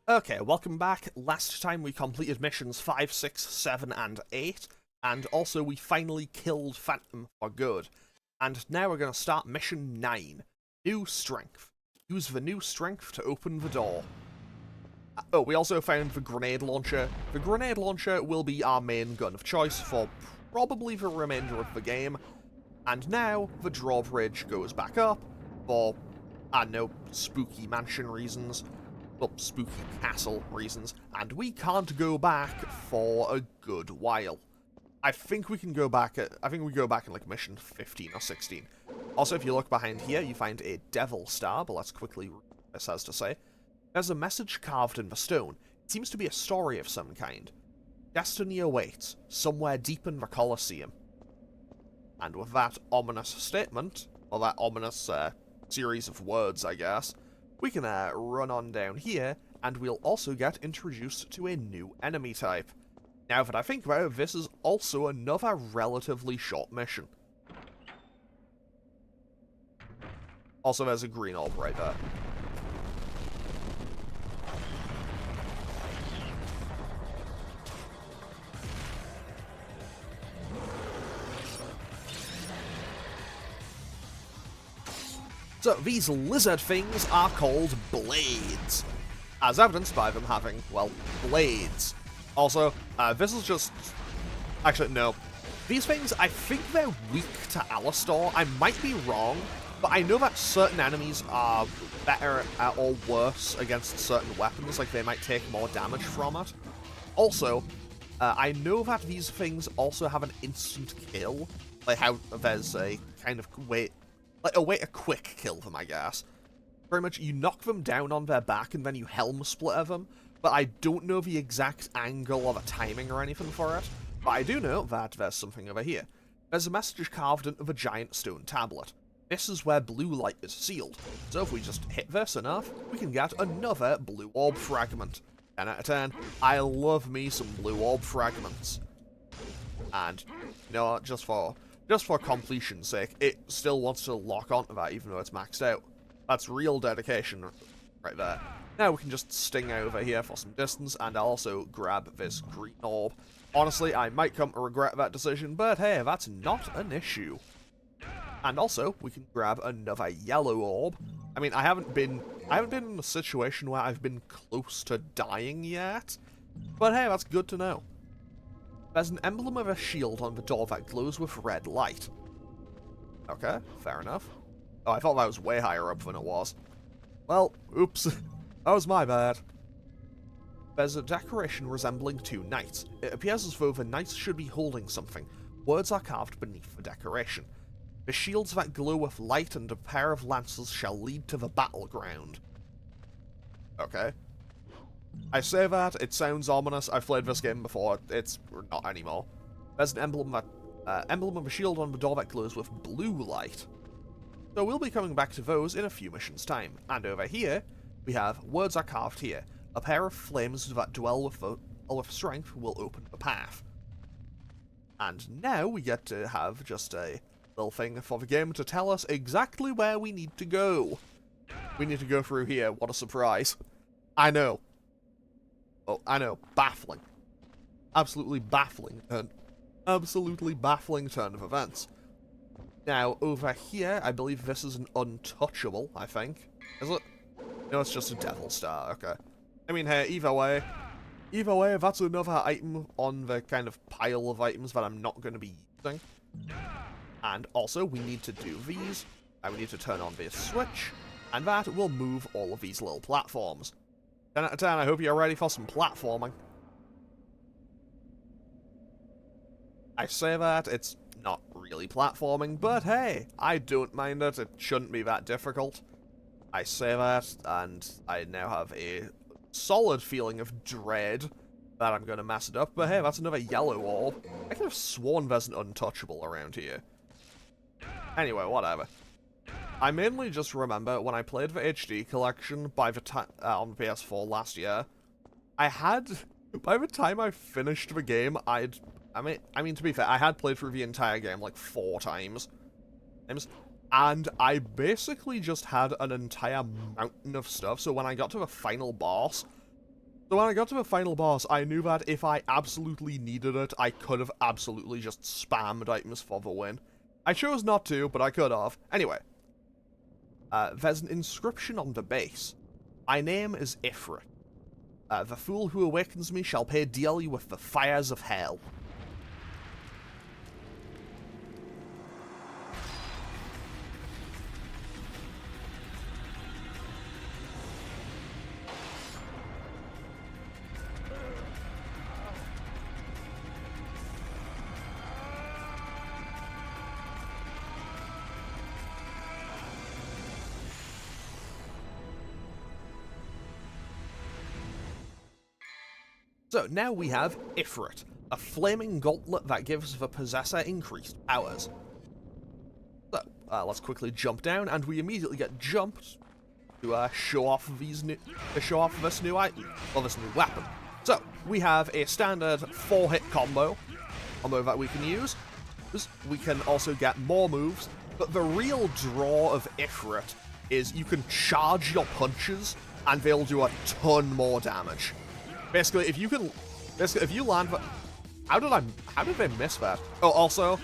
Okay, welcome back. Last time we completed missions 5, 6, 7, and 8, and also we finally killed Phantom for good. And now we're going to start mission 9, New Strength. Use the new strength to open the door. Oh, we also found the grenade launcher. The grenade launcher will be our main gun of choice for probably the remainder of the game. And now the drawbridge goes back up for, I don't know, spooky mansion reasons. Well, spooky castle reasons, and we can't go back for a good while. I think we can go back in like mission 15 or 16. Also, if you look behind here, you find a devil star, but let's quickly read what this has to say. There's a message carved in the stone. It seems to be a story of some kind. Destiny awaits, somewhere deep in the Colosseum. And with that ominous statement, or that ominous series of words, I guess, we can run on down here, and we'll also get introduced to a new enemy type. Now that I think about it, this is also another relatively short mission. Also, there's a green orb right there. So these lizard things are called blades, as evidenced by them having, well, blades. Also, this is just... Actually, no. These things, I think they're weak to Alistar. I might be wrong, but I know that certain enemies are better or worse against certain weapons, like they might take more damage from it. Also, I know that these things also have an instant kill, like how there's a kind of way... like a way to quick kill them, I guess. Very much, you knock them down on their back and then you helm splitter them, but I don't know the exact angle or the timing or anything for it. But I do know that there's something over here. There's a message carved into the giant stone tablet. This is where blue light is sealed, so if we just hit this enough, we can get another blue orb fragment. 10 out of 10. I love me some blue orb fragments. And, you know what, just for completion's sake, it still wants to lock onto that even though it's maxed out. That's real dedication right there. Now we can just sting over here for some distance, and I'll also grab this green orb. Honestly, I might come to regret that decision, but hey, that's not an issue. And also, we can grab another yellow orb. I mean, I haven't been in a situation where I've been close to dying yet, but hey, that's good to know. There's an emblem of a shield on the door that glows with red light. Okay, fair enough. Oh, I thought that was way higher up than it was. Well, oops. That was my bad. There's a decoration resembling two knights. It appears as though the knights should be holding something. Words are carved beneath the decoration. The shields that glow with light and a pair of lances shall lead to the battleground. Okay. I say that, it sounds ominous. I've played this game before, it's not anymore. There's an emblem of a shield on the door that glows with blue light. So we'll be coming back to those in a few missions' time. And over here, we have words are carved here. A pair of flames that dwell with strength will open the path. And now we get to have just a little thing for the game to tell us exactly where we need to go. We need to go through here, what a surprise. I know. Oh, I know. Baffling. Absolutely baffling turn. Absolutely baffling turn of events. Now, over here, I believe this is an untouchable, I think. Is it? No, it's just a devil star, okay. I mean, hey, either way, that's another item on the kind of pile of items that I'm not going to be using. And also, we need to do these. We need to turn on this switch, and that will move all of these little platforms. 10 out of 10, I hope you're ready for some platforming. I say that, it's not really platforming, but hey, I don't mind it, it shouldn't be that difficult. I say that, and I now have a solid feeling of dread that I'm going to mess it up, but hey, that's another yellow orb. I could have sworn there's an untouchable around here. Anyway, whatever. I mainly just remember when I played the HD collection by the time on PS4 last year, by the time I finished the game, I mean to be fair, I had played through the entire game like 4 times. And I basically just had an entire mountain of stuff, so when I got to the final boss, So when I got to the final boss, I knew that if I absolutely needed it, I could have absolutely just spammed items for the win. I chose not to, but I could have. Anyway, there's an inscription on the base. My name is Ifrit. The fool who awakens me shall pay dearly with the fires of hell. So now we have Ifrit, a flaming gauntlet that gives the possessor increased powers. So let's quickly jump down, and we immediately get jumped to show off this new item, or this new weapon. So we have a standard 4-hit combo that we can use. We can also get more moves, but the real draw of Ifrit is you can charge your punches, and they'll do a ton more damage. Basically, if you land, how did they miss that? Oh, also,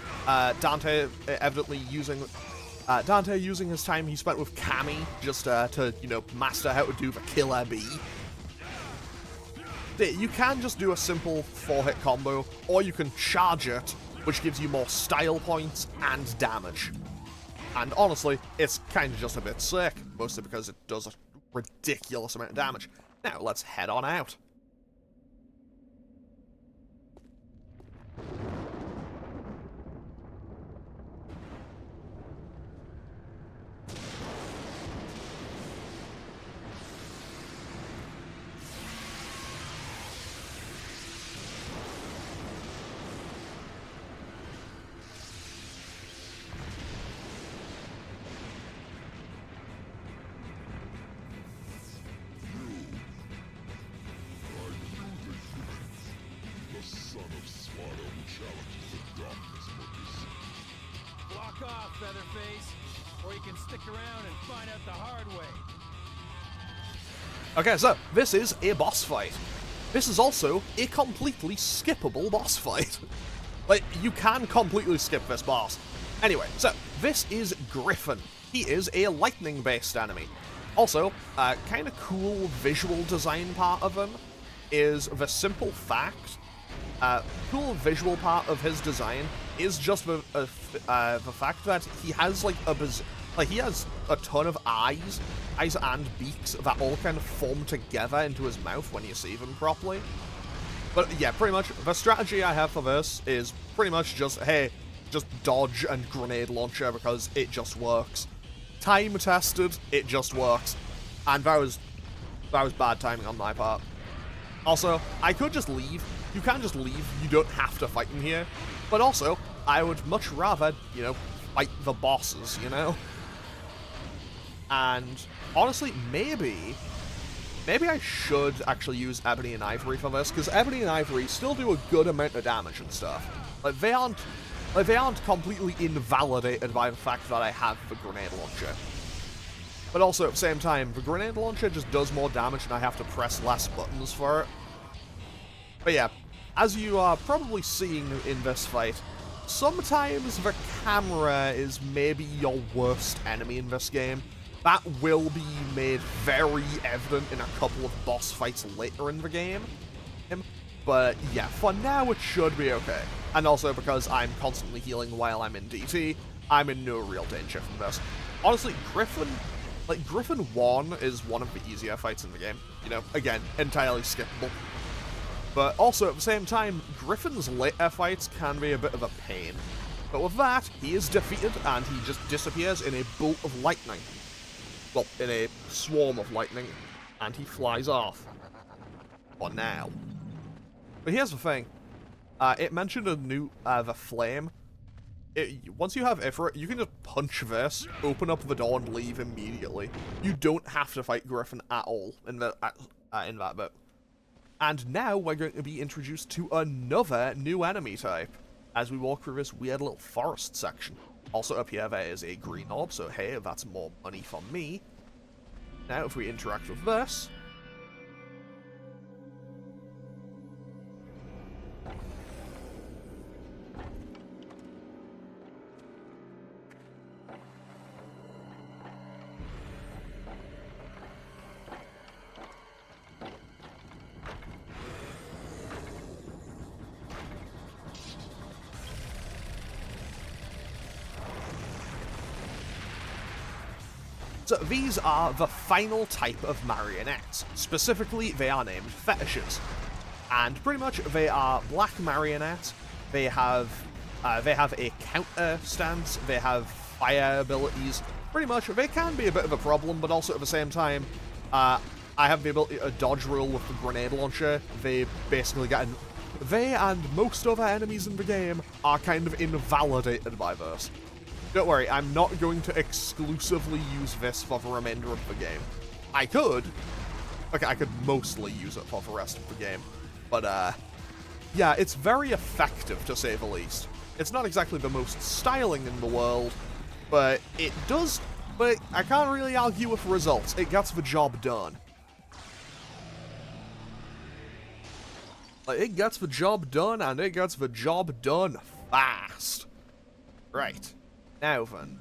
Dante evidently using his time he spent with Cammy just to master how to do the killer bee. You can just do a simple 4-hit combo, or you can charge it, which gives you more style points and damage. And honestly, it's kind of just a bit sick, mostly because it does a ridiculous amount of damage. Now let's head on out. Off, Featherface, or you can stick around and find out the hard way. Okay, so this is a boss fight. This is also a completely skippable boss fight. Like, you can completely skip this boss. Anyway, so this is Griffin. He is a lightning-based enemy. Also, kind of cool visual design part of him is the simple fact. Cool visual part of his design is just the fact that he has he has a ton of eyes and beaks that all kind of form together into his mouth when you see them properly. But yeah, pretty much the strategy I have for this is pretty much just, hey, just dodge and grenade launcher because it just works. Time tested, it just works. And that was bad timing on my part. Also, I could just leave. You can just leave. You don't have to fight in here. But also, I would much rather, fight the bosses, And honestly, maybe I should actually use Ebony and Ivory for this, because Ebony and Ivory still do a good amount of damage and stuff. They aren't completely invalidated by the fact that I have the grenade launcher. But also, at the same time, the grenade launcher just does more damage and I have to press less buttons for it. But yeah, as you are probably seeing in this fight, sometimes the camera is maybe your worst enemy in this game. That will be made very evident in a couple of boss fights later in the game. But yeah, for now it should be okay. And also because I'm constantly healing while I'm in DT, I'm in no real danger from this. Honestly, Griffin 1 is one of the easier fights in the game. Again, entirely skippable. But also, at the same time, Griffin's later fights can be a bit of a pain. But with that, he is defeated, and he just disappears in a bolt of lightning. Well, in a swarm of lightning, and he flies off. For now. But here's the thing. It mentioned the flame. Once you have Ifrit, you can just punch this, open up the door, and leave immediately. You don't have to fight Griffin at all in that bit. And now we're going to be introduced to another new enemy type as we walk through this weird little forest section. Also up here there is a green orb, so hey, that's more money for me. Now if we interact with this, So these are the final type of marionettes. Specifically, they are named fetishes. And pretty much, they are black marionettes. They have a counter stance. They have fire abilities. Pretty much, they can be a bit of a problem, but also at the same time, I have the ability to dodge roll with the grenade launcher. They basically get they and most other enemies in the game are kind of invalidated by this. Don't worry, I'm not going to exclusively use this for the remainder of the game. I could. Okay, I could mostly use it for the rest of the game. But, yeah, it's very effective, to say the least. It's not exactly the most styling in the world, but it does... But I can't really argue with results. It gets the job done. Like, it gets the job done, and it gets the job done fast. Right. Now then,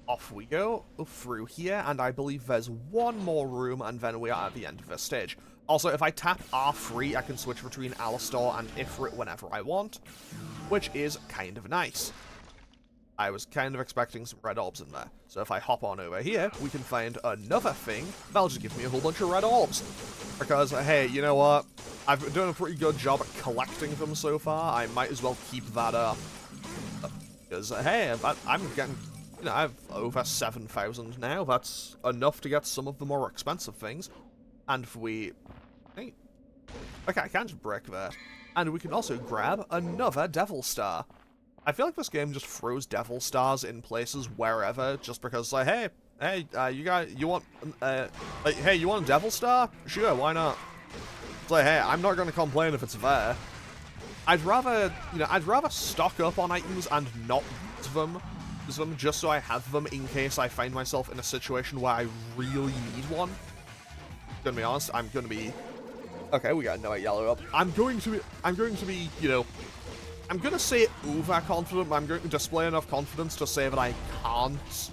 off we go through here, and I believe there's one more room, and then we are at the end of this stage. Also, if I tap R3, I can switch between Alistar and Ifrit whenever I want, which is kind of nice. I was kind of expecting some red orbs in there, so if I hop on over here, we can find another thing that'll just give me a whole bunch of red orbs. Because, hey, you know what? I've been doing a pretty good job at collecting them so far, I might as well keep that up. Because, hey, I'm getting, you know, I have over 7,000 now. That's enough to get some of the more expensive things. And if we... Hey, okay, I can't just break that. And we can also grab another Devil Star. I feel like this game just throws Devil Stars in places wherever, just because, like, hey, you want a Devil Star? Sure, why not? It's like, hey, I'm not going to complain if it's there. I'd rather stock up on items and not use them just so I have them in case I find myself in a situation where I really need one. Gonna be honest, I'm gonna be... Okay, we got no yellow up. I'm going to be, you know... I'm gonna say overconfident, but I'm going to display enough confidence to say that I can't.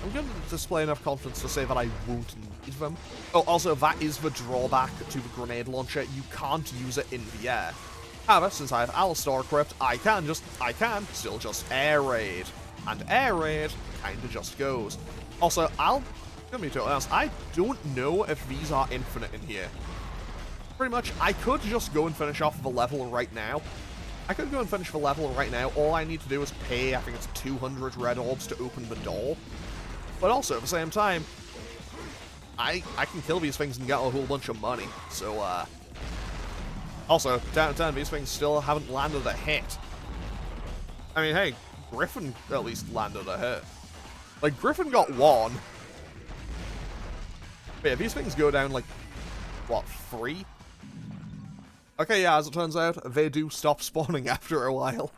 I'm going to display enough confidence to say that I won't need them. Oh, also, that is the drawback to the grenade launcher. You can't use it in the air. However, since I have Alistar equipped, I can still just air raid. And air raid kinda just goes. Also, gonna be totally honest, I don't know if these are infinite in here. Pretty much, I could just go and finish off the level right now. All I need to do is pay, I think it's 200 red orbs to open the door. But also, at the same time, I can kill these things and get a whole bunch of money. So, also, down, these things still haven't landed a hit. I mean, hey, Griffin at least landed a hit. Like, Griffin got one. But yeah, these things go down, like, what, 3? Okay, yeah, as it turns out, they do stop spawning after a while.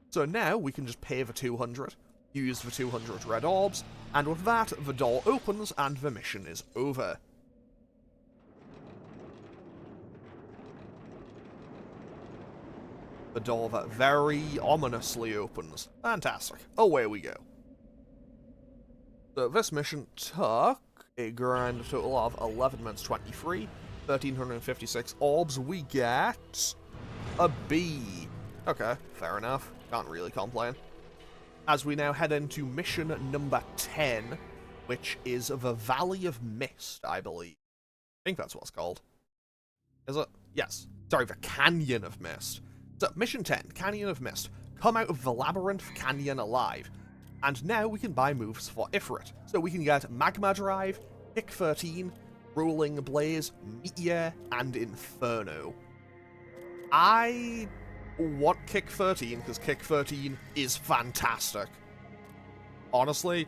So now we can just pay the 200, use the 200 red orbs, and with that, the door opens and the mission is over. The door that very ominously opens. Fantastic. Away we go. So this mission took a grand total of 11 minutes 23, 1,356 orbs. We get a B. Okay, fair enough. Can't really complain. As we now head into mission number 10, which is the Valley of Mist, I believe. I think that's what it's called. Is it? Yes. Sorry, the Canyon of Mist. So, mission 10, Canyon of Mist. Come out of the Labyrinth Canyon alive. And now we can buy moves for Ifrit. So we can get Magma Drive, Kick 13, Rolling Blaze, Meteor, and Inferno. I want Kick 13, because Kick 13 is fantastic. Honestly,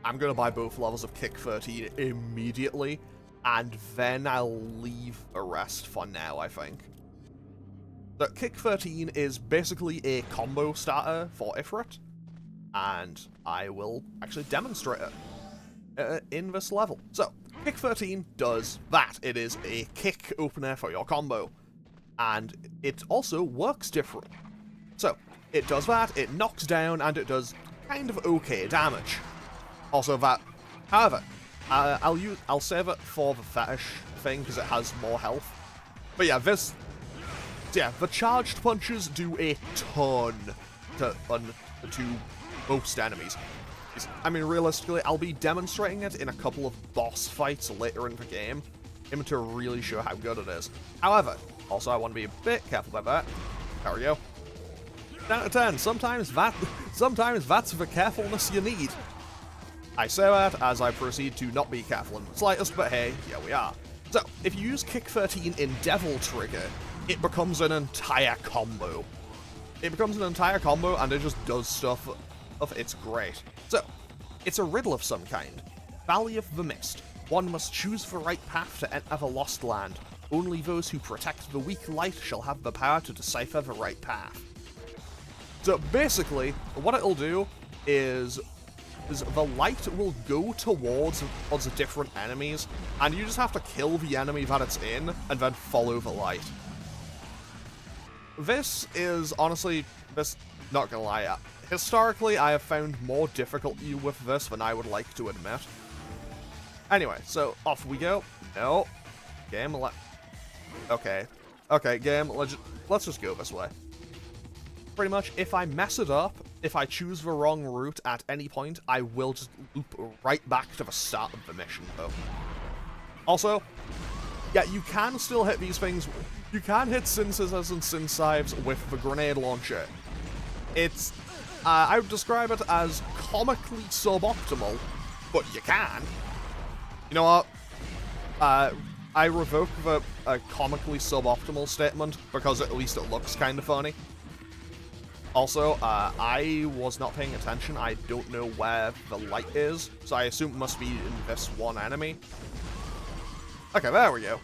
I'm going to buy both levels of Kick 13 immediately, and then I'll leave the rest for now, I think. So Kick 13 is basically a combo starter for Ifrit, and I will actually demonstrate it in this level. So, Kick 13 does that. It is a kick opener for your combo. and it also works different. So, it does that, it knocks down, and it does kind of okay damage. Also that, however, I'll save it for the fetish thing, because it has more health. But yeah, the charged punches do a ton to most enemies. I mean, realistically, I'll be demonstrating it in a couple of boss fights later in the game, to really show how good it is. However, also I want to be a bit careful about that. There we go. 10 out of 10. Sometimes that's the carefulness you need. I say that as I proceed to not be careful in the slightest, but hey, here we are. So, if you use Kick 13 in Devil Trigger, it becomes an entire combo. It becomes an entire combo, and it just does stuff it's great. So, it's a riddle of some kind. Valley of the Mist. One must choose the right path to enter the Lost Land. Only those who protect the weak light shall have the power to decipher the right path. So basically, what it'll do is the light will go towards different enemies, and you just have to kill the enemy that it's in, and then follow the light. This is, honestly, not gonna lie, historically I have found more difficulty with this than I would like to admit. Anyway, so off we go. No. Game, okay. Okay, game, let's just go this way. Pretty much, if I mess it up, if I choose the wrong route at any point, I will just loop right back to the start of the mission, though. Also, yeah, you can still hit these things. You can hit Sin Scissors and Sin Scythes with the grenade launcher. It's, I would describe it as comically suboptimal, but you can. You know what? I revoke the comically suboptimal statement, because at least it looks kind of funny. Also, I was not paying attention. I don't know where the light is, so I assume it must be in this one enemy. Okay, there we go.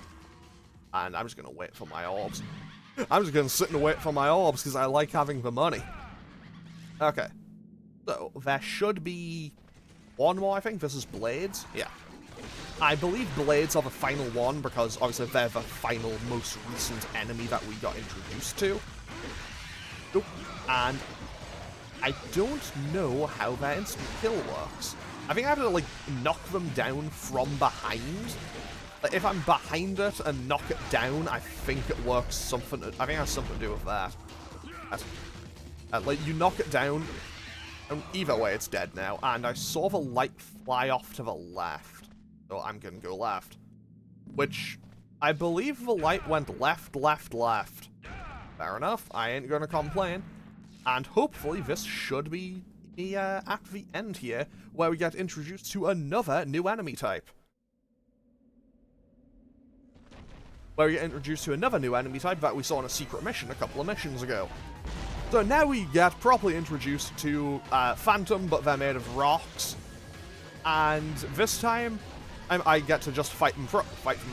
And I'm just going to wait for my orbs. I'm just going to sit and wait for my orbs, because I like having the money. Okay. So, there should be one more, I think. This is Blades. Yeah. I believe Blades are the final one, because obviously they're the final, most recent enemy that we got introduced to. Nope. And I don't know how their instant kill works. I think I have to, like, knock them down from behind. Like, if I'm behind it and knock it down, I think it works something. I think it has something to do with that. Like, you knock it down, and either way, it's dead now. And I saw the light fly off to the left. So I'm gonna go left. Which, I believe the light went left, left, left. Fair enough, I ain't gonna complain. And hopefully this should be at the end here, where we get introduced to another new enemy type. Where we get introduced to another new enemy type that we saw in a secret mission a couple of missions ago. So now we get properly introduced to Phantom, but they're made of rocks. And this time, I get to just fight them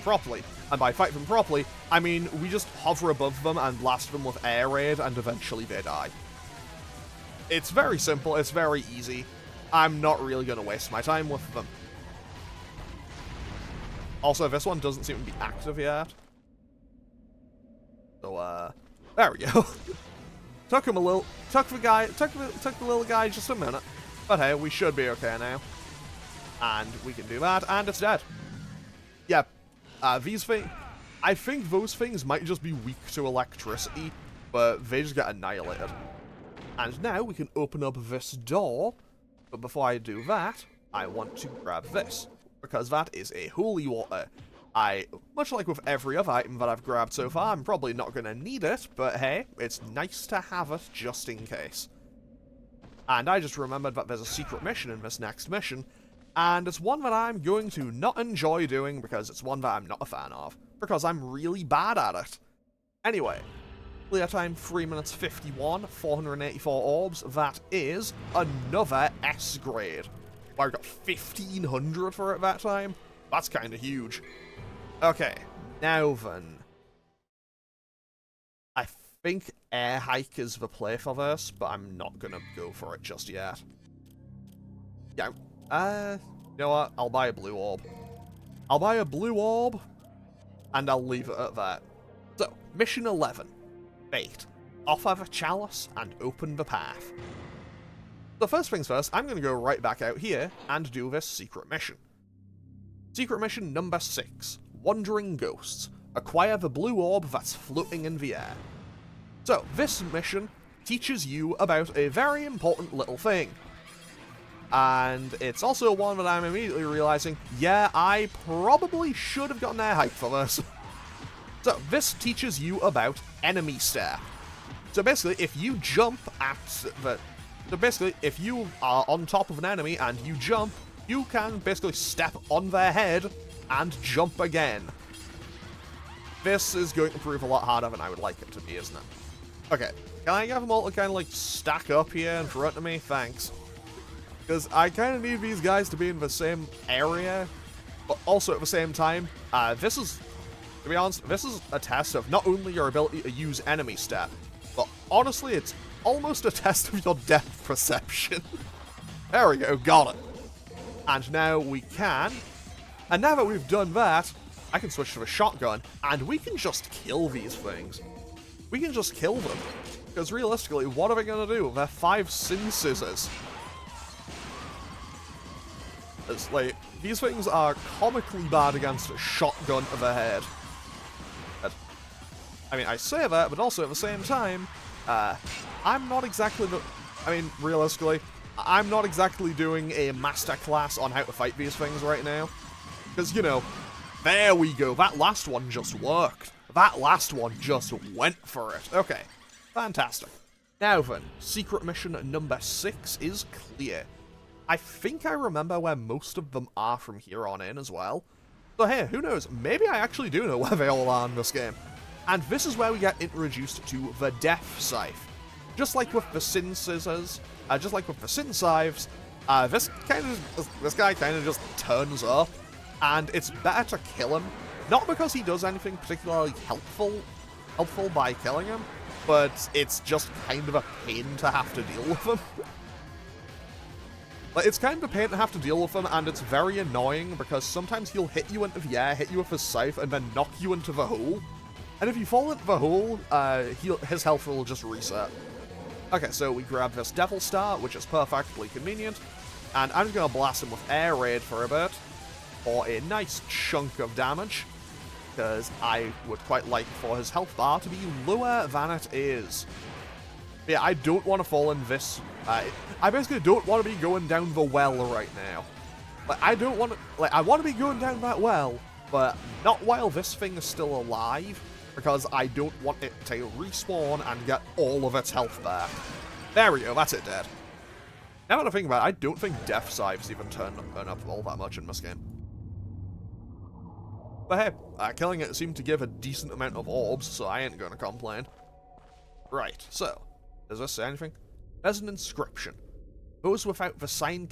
properly. And by fight them properly, I mean we just hover above them and blast them with air raid, and eventually they die. It's very simple, it's very easy. I'm not really going to waste my time with them. Also, this one doesn't seem to be active yet. So, there we go. Took the little guy just a minute. But hey, we should be okay now. And we can do that, and it's dead. Yeah, these things, I think those things might just be weak to electricity, but they just get annihilated. And now we can open up this door, but before I do that, I want to grab this, because that is a holy water. Much like with every other item that I've grabbed so far, I'm probably not going to need it, but hey, it's nice to have it just in case. And I just remembered that there's a secret mission in this next mission, and it's one that I'm going to not enjoy doing, because it's one that I'm not a fan of, because I'm really bad at it. Anyway, clear time 3 minutes 51, 484 orbs. That is another S grade. I got 1500 for it that time. That's kind of huge. Okay, now then. I think Air Hike is the play for this, but I'm not gonna go for it just yet. Yeah, you know what? I'll buy a blue orb. I'll buy a blue orb, and I'll leave it at that. So, Mission 11. Fate. Offer the chalice and open the path. So first things first, I'm going to go right back out here and do this secret mission. Secret mission number 6. Wandering Ghosts. Acquire the blue orb that's floating in the air. So, this mission teaches you about a very important little thing. And it's also one that I'm immediately realizing, yeah, I probably should have gotten air height for this. So, this teaches you about enemy stare. So basically, if you jump at the... So basically, if you are on top of an enemy and you jump, you can basically step on their head and jump again. This is going to prove a lot harder than I would like it to be, isn't it? Okay, can I get them all to kind of like stack up here in front of me? Thanks. Because I kind of need these guys to be in the same area, but also at the same time, this is, to be honest, this is a test of not only your ability to use enemy step, but honestly, it's almost a test of your depth perception. There we go, got it. And now we can, and now that we've done that, I can switch to the shotgun, and we can just kill these things. We can just kill them. Because realistically, what are they going to do? They're 5 sin scissors. It's like, these things are comically bad against a shotgun to the head. I mean, I say that, but also at the same time, I'm not exactly realistically, I'm not exactly doing a masterclass on how to fight these things right now. Because, you know, there we go, that last one just worked. That last one just went for it. Okay, fantastic. Now then, secret mission number 6 is clear. I think I remember where most of them are from here on in as well. So hey, who knows, maybe I actually do know where they all are in this game. And this is where we get introduced to the Death Scythe. Just like with the Sin Scissors, just like with the Sin Scythes, this guy kind of just turns up, and it's better to kill him, not because he does anything particularly helpful by killing him, but it's just kind of a pain to have to deal with him. Like, it's kind of a pain to have to deal with him, and it's very annoying because sometimes he'll hit you into the air, hit you with his scythe, and then knock you into the hole. And if you fall into the hole, his health will just reset. Okay, so we grab this Devil Star, which is perfectly convenient, and I'm just going to blast him with Air Raid for a bit, for a nice chunk of damage, because I would quite like for his health bar to be lower than it is. But yeah, I don't want to fall in this. I basically don't want to be going down the well right now. Like, I don't want to. Like, I want to be going down that well, but not while this thing is still alive, because I don't want it to respawn and get all of its health back. There we go, that's it dead. Now that I think about it, I don't think Death Scythes even turn up all that much in this game. But hey, killing it seemed to give a decent amount of orbs, so I ain't gonna complain. Right, so, does this say anything? There's an inscription. Those without the sign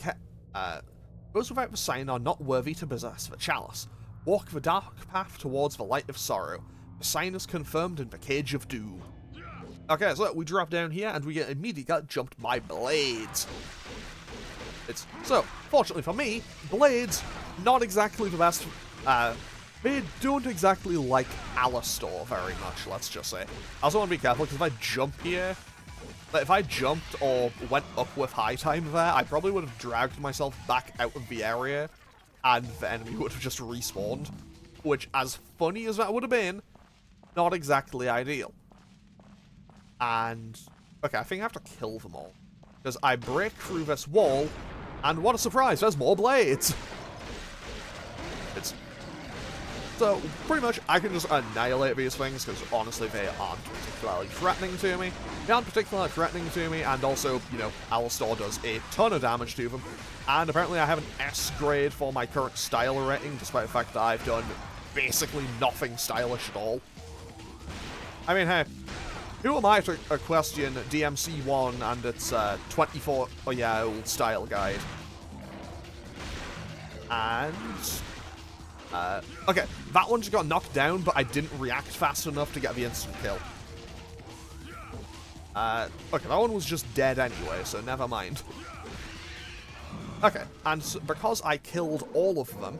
are not worthy to possess the chalice. Walk the dark path towards the light of sorrow. The sign is confirmed in the Cage of Doom. Okay, so we drop down here and we get immediately jumped by blades. So, fortunately for me, blades, not exactly the best. They don't exactly like Alistor very much, let's just say. I also want to be careful, because if I jump here, if I jumped or went up with high time there, I probably would have dragged myself back out of the area, and the enemy would have just respawned. Which, as funny as that would have been, not exactly ideal. And, okay, I think I have to kill them all. Because I break through this wall, and what a surprise, there's more blades! So, pretty much, I can just annihilate these things, because honestly, they aren't particularly threatening to me. They aren't particularly threatening to me, and also, you know, Alistor does a ton of damage to them. And apparently I have an S grade for my current style rating, despite the fact that I've done basically nothing stylish at all. I mean, hey, who am I to question DMC1 and its 24-year-old style guide? And... okay, that one just got knocked down, but I didn't react fast enough to get the instant kill. Okay, that one was just dead anyway, so never mind. Okay, and because I killed all of them,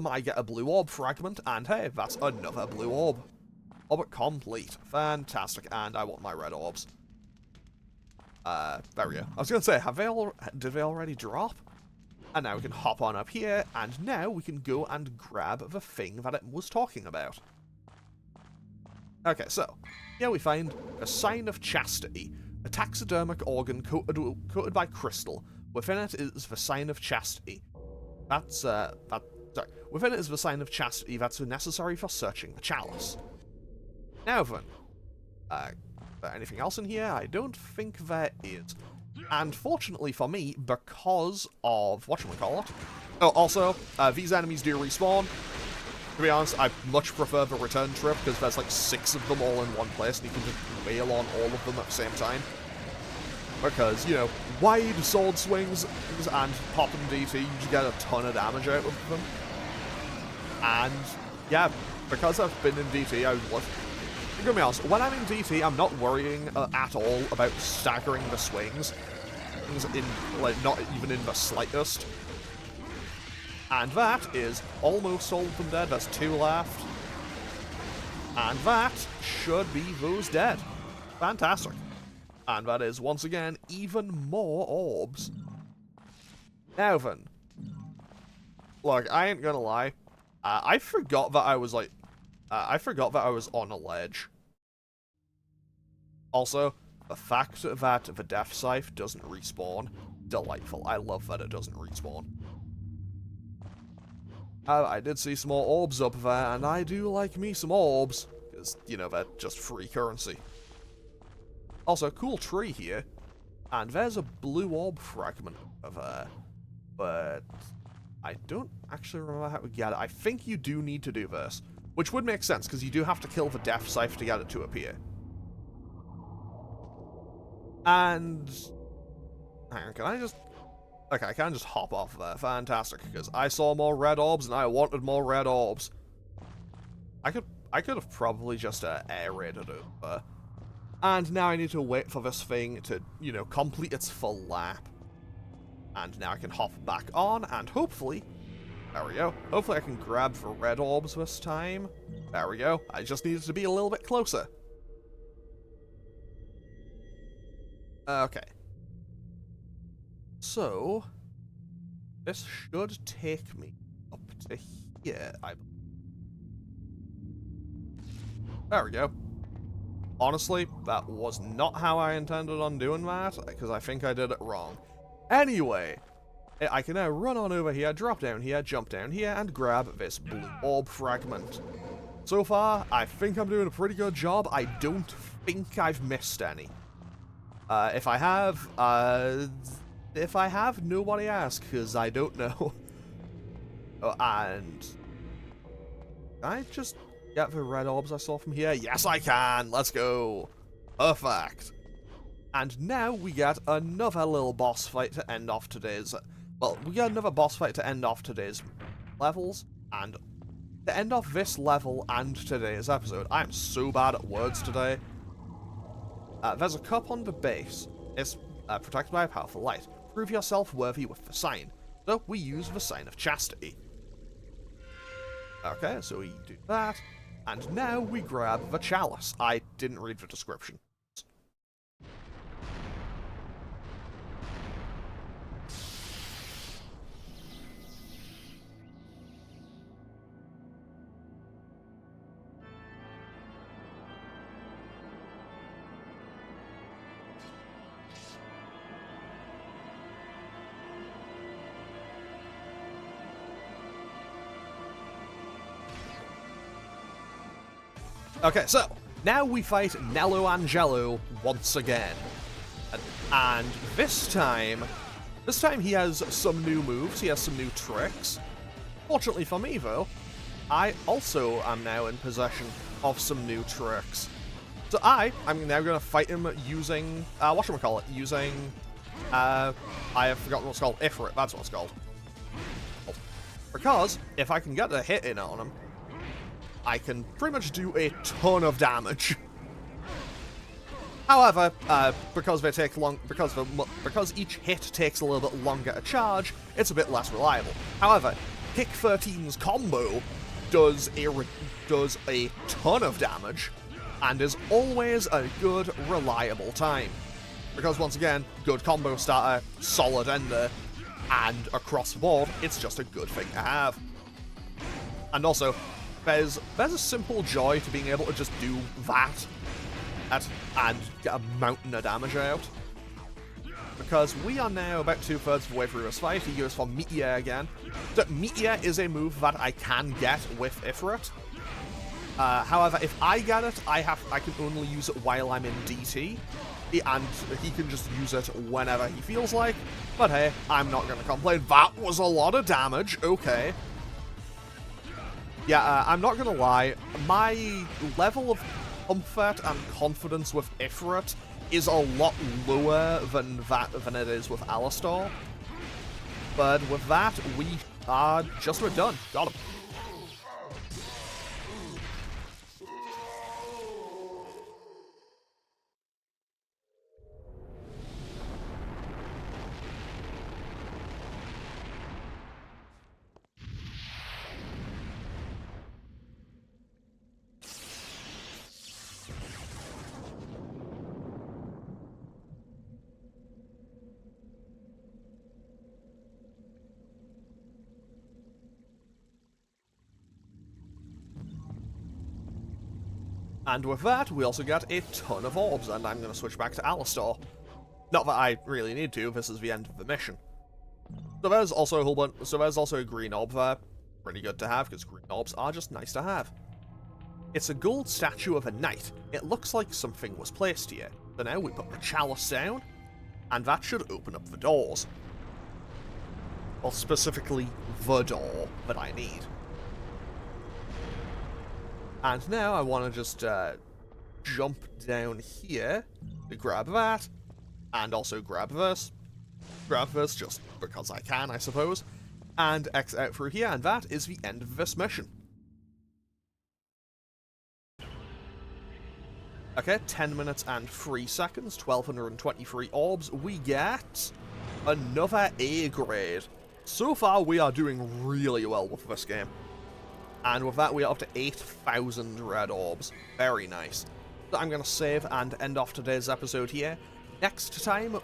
I get a blue orb fragment, and hey, that's another blue orb. Orbit complete. Fantastic. And I want my red orbs. There we go. I was going to say, did they already drop? And now we can hop on up here, and now we can go and grab the thing that it was talking about. Okay, so, here we find a sign of chastity, a taxidermic organ coated by crystal. Within it is the sign of chastity. Within it is the sign of chastity that's necessary for searching the chalice. Now then, is there anything else in here? I don't think there is. And fortunately for me, because of whatchamacallit. Oh, also, these enemies do respawn. To be honest, I much prefer the return trip because there's like 6 of them all in one place and you can just wail on all of them at the same time. Because, you know, wide sword swings and popping DT, you just get a ton of damage out of them. And, yeah, because I've been in DT, I would love... To be honest, when I'm in DT, I'm not worrying at all about staggering the swings. Not even in the slightest. And that is almost all of them dead. There's 2 left. And that should be those dead. Fantastic. And that is, once again, even more orbs. Now then. Look, I ain't gonna lie. I forgot that I was, like... I forgot that I was on a ledge. Also, the fact that the Death Scythe doesn't respawn, delightful. I love that it doesn't respawn. I did see some more orbs up there, and I do like me some orbs, because, you know, they're just free currency. Also, cool tree here, and there's a blue orb fragment over there, but I don't actually remember how to get it. I think you do need to do this, which would make sense, because you do have to kill the Death Scythe to get it to appear. And... hang on, can I just... okay, I can just hop off there. Fantastic, because I saw more red orbs and I wanted more red orbs. I could have probably just air raided over. And now I need to wait for this thing to, you know, complete its full lap. And now I can hop back on and hopefully... there we go. Hopefully I can grab the red orbs this time. There we go. I just needed to be a little bit closer. Okay. So, this should take me up to here, I believe. There we go. Honestly, that was not how I intended on doing that, because I think I did it wrong. Anyway, I can now run on over here, drop down here, jump down here, and grab this blue orb fragment. So far, I think I'm doing a pretty good job. I don't think I've missed any. If I have, nobody ask, because I don't know. And... can I just get the red orbs I saw from here? Yes, I can! Let's go! Perfect! And now we get another little boss fight to end off today's... well, we get another boss fight to end off today's levels, and to end off this level and today's episode. I am so bad at words today. There's a cup on the base. It's protected by a powerful light. Prove yourself worthy with the sign. So we use the sign of chastity. Okay, so we do that. And now we grab the chalice. I didn't read the description. Okay, so, now we fight Nelo Angelo once again. And this time he has some new moves, he has some new tricks. Fortunately for me, though, I also am now in possession of some new tricks. So I'm now going to fight him using, using, I have forgotten what it's called, Ifrit, that's what it's called. Because, if I can get a hit in on him, I can pretty much do a ton of damage. However, because they take because each hit takes a little bit longer to charge, it's a bit less reliable. However, Kick 13's combo does a ton of damage, and is always a good, reliable time. Because once again, good combo starter, solid ender, and across the board, it's just a good thing to have. And also, there's a simple joy to being able to just do that and get a mountain of damage out. Because we are now about 2/3 of the way through this fight. He goes for Meteor again. So Meteor is a move that I can get with Ifrit. However, if I get it, I can only use it while I'm in DT, and he can just use it whenever he feels like. But hey, I'm not going to complain. That was a lot of damage. Okay. Yeah, I'm not going to lie. My level of comfort and confidence with Ifrit is a lot lower than it is with Alistar. But with that, we are just about done. Got him. And with that, we also got a ton of orbs, and I'm going to switch back to Alistar. Not that I really need to, this is the end of the mission. So there's also a whole bunch, so there's also a green orb there. Pretty good to have, because green orbs are just nice to have. It's a gold statue of a knight. It looks like something was placed here. So now we put the chalice down, and that should open up the doors. Well, specifically, the door that I need. And now I want to just jump down here to grab that, and also grab this. Grab this just because I can, I suppose. And X out through here, and that is the end of this mission. Okay, 10 minutes and 3 seconds, 1,223 orbs. We get another A grade. So far, we are doing really well with this game. And with that, we are up to 8,000 red orbs. Very nice. So I'm going to save and end off today's episode here. Next time,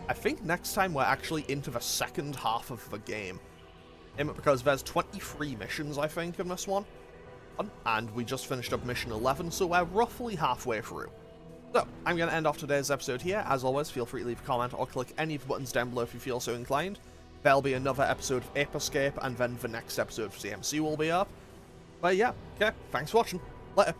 I think next time we're actually into the second half of the game. Because there's 23 missions, I think, in this one. And we just finished up mission 11, so we're roughly halfway through. So, I'm going to end off today's episode here. As always, feel free to leave a comment or click any of the buttons down below if you feel so inclined. There'll be another episode of Ape Escape, and then the next episode of CMC will be up. But yeah, okay, thanks for watching. Later.